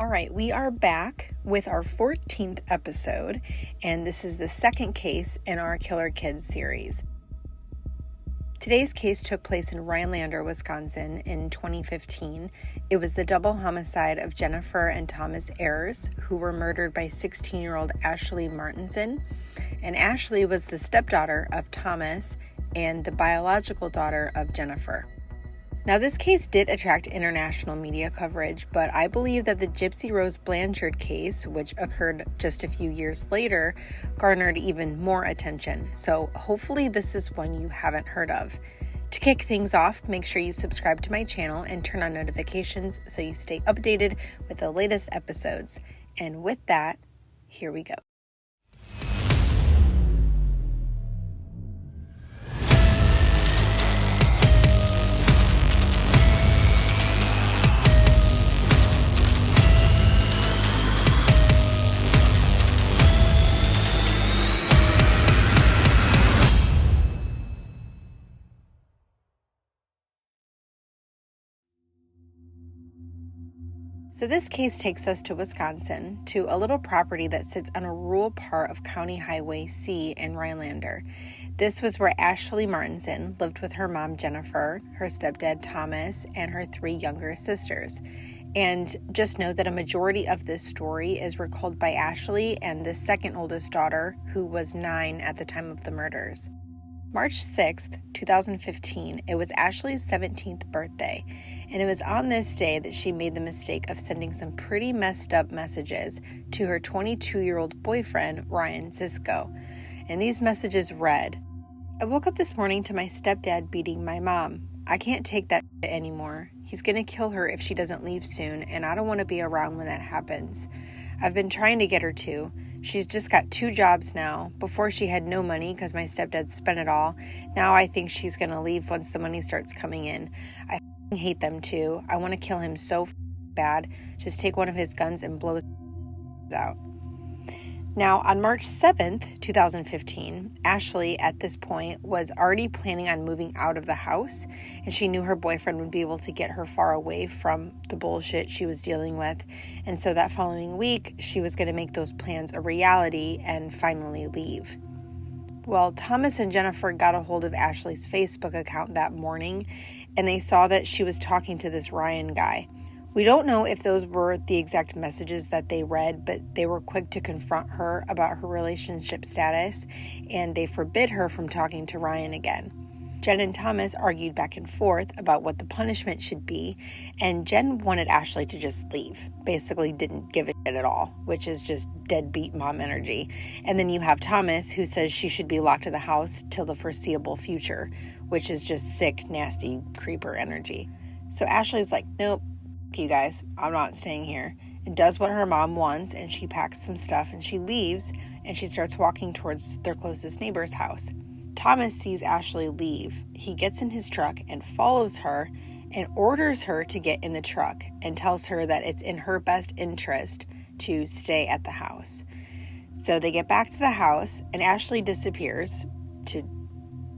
All right, we are back with our 14th episode, and this is the second case in our Killer Kids series. Today's case took place in Rhinelander, Wisconsin in 2015. It was the double homicide of Jennifer and Thomas Ayers, who were murdered by 16-year-old Ashlee Martinson. And Ashlee was the stepdaughter of Thomas and the biological daughter of Jennifer. Now, this case did attract international media coverage, but I believe that the Gypsy Rose Blanchard case, which occurred just a few years later, garnered even more attention. So hopefully this is one you haven't heard of. To kick things off, make sure you subscribe to my channel and turn on notifications so you stay updated with the latest episodes. And with that, here we go. So this case takes us to Wisconsin, to a little property that sits on a rural part of County Highway C in Rhinelander. This was where Ashlee Martinson lived with her mom, Jennifer, her stepdad, Thomas, and her 3 younger sisters. And just know that a majority of this story is recalled by Ashlee and the second oldest daughter, who was 9 at the time of the murders. March 6th, 2015, it was Ashlee's 17th birthday, and it was on this day that she made the mistake of sending some pretty messed up messages to her 22-year-old boyfriend, Ryan Cisco. And these messages read, "I woke up this morning to my stepdad beating my mom. I can't take that shit anymore. He's gonna kill her if she doesn't leave soon, and I don't want to be around when that happens. I've been trying to get her to. She's just got 2 jobs now. Before she had no money because my stepdad spent it all. Now I think she's going to leave once the money starts coming in. I hate them too. I want to kill him so bad. Just take one of his guns and blow his out." Now, on March 7th, 2015, Ashlee, at this point, was already planning on moving out of the house, and she knew her boyfriend would be able to get her far away from the bullshit she was dealing with. And so that following week, she was going to make those plans a reality and finally leave. Well, Thomas and Jennifer got a hold of Ashlee's Facebook account that morning, and they saw that she was talking to this Ryan guy. We don't know if those were the exact messages that they read, but they were quick to confront her about her relationship status, and they forbid her from talking to Ryan again. Jen and Thomas argued back and forth about what the punishment should be, and Jen wanted Ashlee to just leave. Basically didn't give a shit at all, which is just deadbeat mom energy. And then you have Thomas, who says she should be locked in the house till the foreseeable future, which is just sick, nasty, creeper energy. So Ashlee's like, nope. You guys, I'm not staying here, and does what her mom wants, and she packs some stuff and she leaves, and she starts walking towards their closest neighbor's house. Thomas sees Ashlee leave. He gets in his truck and follows her and orders her to get in the truck and tells her that it's in her best interest to stay at the house. So they get back to the house, and Ashlee disappears to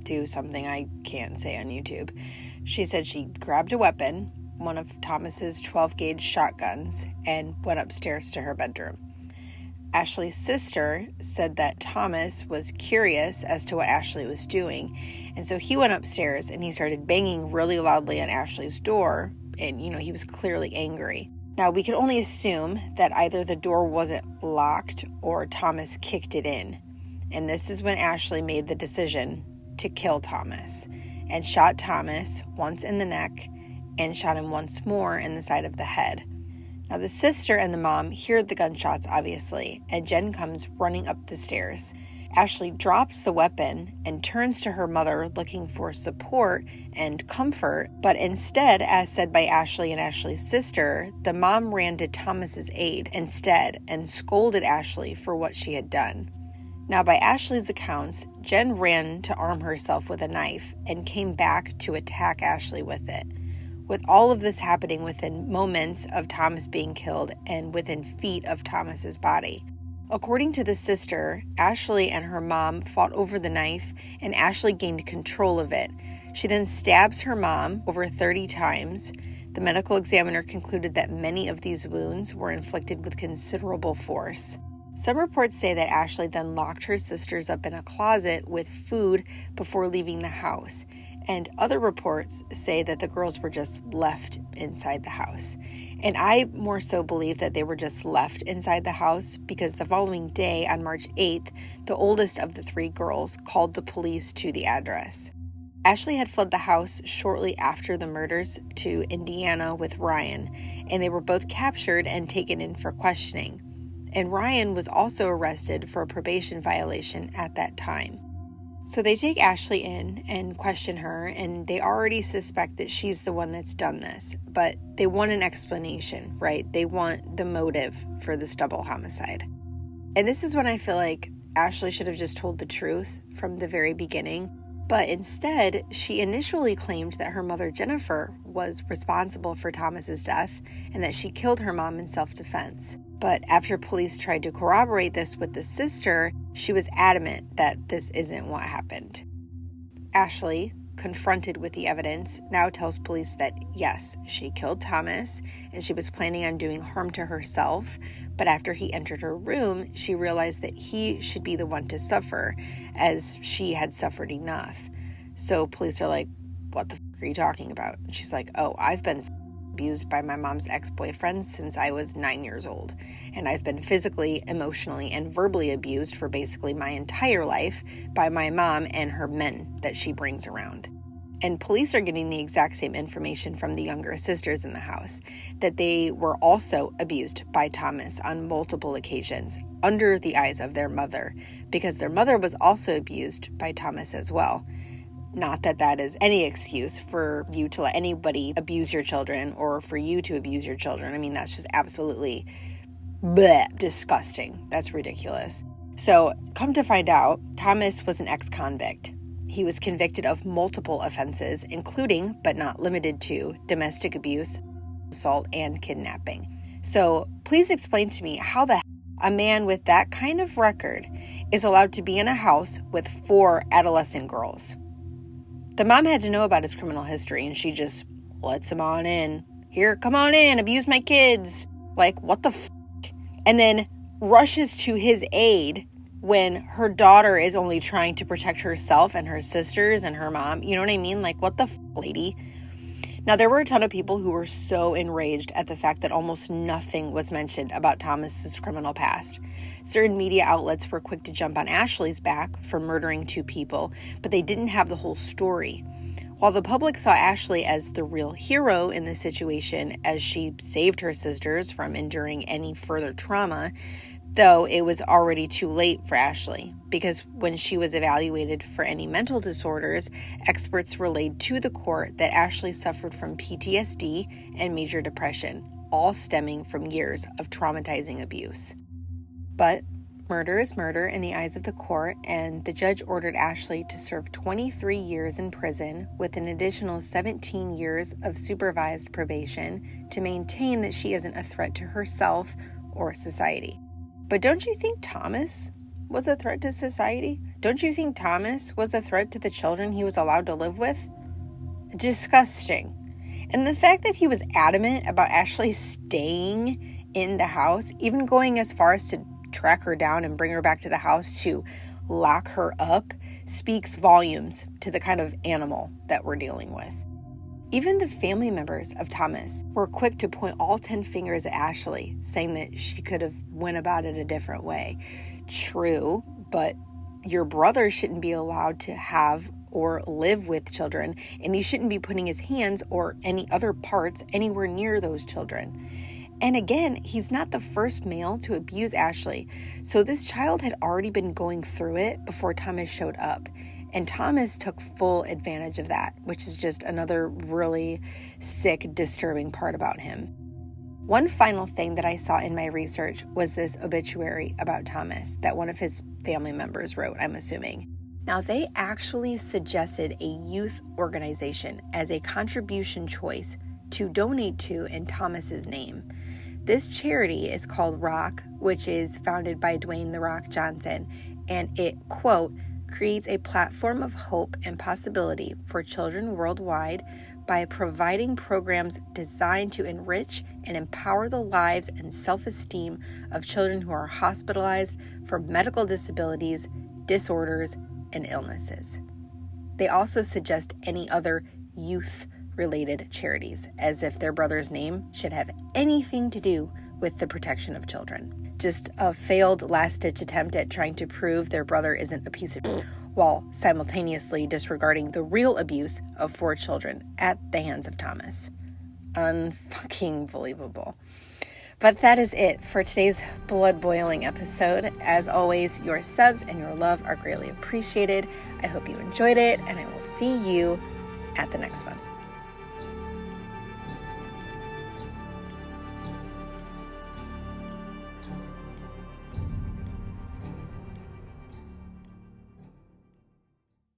do something I can't say on YouTube. She said she grabbed a weapon, one of Thomas's 12-gauge shotguns, and went upstairs to her bedroom. Ashlee's sister said that Thomas was curious as to what Ashlee was doing, and so he went upstairs and he started banging really loudly on Ashlee's door, and he was clearly angry. Now, we could only assume that either the door wasn't locked or Thomas kicked it in, and this is when Ashlee made the decision to kill Thomas and shot Thomas once in the neck and shot him once more in the side of the head. Now, the sister and the mom hear the gunshots, obviously, and Jen comes running up the stairs. Ashlee drops the weapon and turns to her mother looking for support and comfort, but instead, as said by Ashlee and Ashlee's sister, the mom ran to Thomas's aid instead and scolded Ashlee for what she had done. Now, by Ashlee's accounts, Jen ran to arm herself with a knife and came back to attack Ashlee with it. With all of this happening within moments of Thomas being killed and within feet of Thomas's body. According to the sister, Ashlee and her mom fought over the knife, and Ashlee gained control of it. She then stabs her mom over 30 times. The medical examiner concluded that many of these wounds were inflicted with considerable force. Some reports say that Ashlee then locked her sisters up in a closet with food before leaving the house, and other reports say that the girls were just left inside the house. And I more so believe that they were just left inside the house because the following day, on March 8th, the oldest of the 3 girls called the police to the address. Ashlee had fled the house shortly after the murders to Indiana with Ryan, and they were both captured and taken in for questioning. And Ryan was also arrested for a probation violation at that time. So they take Ashlee in and question her, and they already suspect that she's the one that's done this, but they want an explanation, right? They want the motive for this double homicide. And this is when I feel like Ashlee should have just told the truth from the very beginning, but instead, she initially claimed that her mother Jennifer was responsible for Thomas's death and that she killed her mom in self-defense. But after police tried to corroborate this with the sister, she was adamant that this isn't what happened. Ashlee, confronted with the evidence, now tells police that yes, she killed Thomas and she was planning on doing harm to herself, but after he entered her room, she realized that he should be the one to suffer, as she had suffered enough. So police are like, what the f*** are you talking about? And she's like, oh, I've been abused by my mom's ex-boyfriend since I was 9 years old. And I've been physically, emotionally, and verbally abused for basically my entire life by my mom and her men that she brings around. And police are getting the exact same information from the younger sisters in the house, that they were also abused by Thomas on multiple occasions under the eyes of their mother, because their mother was also abused by Thomas as well. Not that that is any excuse for you to let anybody abuse your children or for you to abuse your children. I mean, that's just absolutely disgusting. That's ridiculous. So, come to find out, Thomas was an ex-convict. He was convicted of multiple offenses, including, but not limited to, domestic abuse, assault, and kidnapping. So please explain to me how the hell a man with that kind of record is allowed to be in a house with 4 adolescent girls. The mom had to know about his criminal history, and she just lets him on in. Here, come on in, abuse my kids. Like, what the f***? And then rushes to his aid when her daughter is only trying to protect herself and her sisters and her mom. You know what I mean? Like, what the f***, lady? Now, there were a ton of people who were so enraged at the fact that almost nothing was mentioned about Thomas's criminal past. Certain media outlets were quick to jump on Ashlee's back for murdering 2 people, but they didn't have the whole story. While the public saw Ashlee as the real hero in the situation, as she saved her sisters from enduring any further trauma, though it was already too late for Ashlee, because when she was evaluated for any mental disorders, experts relayed to the court that Ashlee suffered from PTSD and major depression, all stemming from years of traumatizing abuse. But murder is murder in the eyes of the court, and the judge ordered Ashlee to serve 23 years in prison with an additional 17 years of supervised probation to maintain that she isn't a threat to herself or society. But don't you think Thomas was a threat to society? Don't you think Thomas was a threat to the children he was allowed to live with? Disgusting. And the fact that he was adamant about Ashlee staying in the house, even going as far as to track her down and bring her back to the house to lock her up, speaks volumes to the kind of animal that we're dealing with. Even the family members of Thomas were quick to point all 10 fingers at Ashlee, saying that she could have went about it a different way. True, but your brother shouldn't be allowed to have or live with children, and he shouldn't be putting his hands or any other parts anywhere near those children. And again, he's not the first male to abuse Ashlee, so this child had already been going through it before Thomas showed up. And Thomas took full advantage of that, which is just another really sick, disturbing part about him. One final thing that I saw in my research was this obituary about Thomas that one of his family members wrote, I'm assuming. Now, they actually suggested a youth organization as a contribution choice to donate to in Thomas's name. This charity is called ROC, which is founded by Dwayne "The Rock" Johnson, and it, quote, creates a platform of hope and possibility for children worldwide by providing programs designed to enrich and empower the lives and self-esteem of children who are hospitalized for medical disabilities, disorders, and illnesses. They also suggest any other youth-related charities, as if their brother's name should have anything to do with the protection of children. Just a failed last-ditch attempt at trying to prove their brother isn't a piece of shit, while simultaneously disregarding the real abuse of 4 children at the hands of Thomas. Unfucking believable. But that is it for today's blood-boiling episode. As always, your subs and your love are greatly appreciated. I hope you enjoyed it, and I will see you at the next one.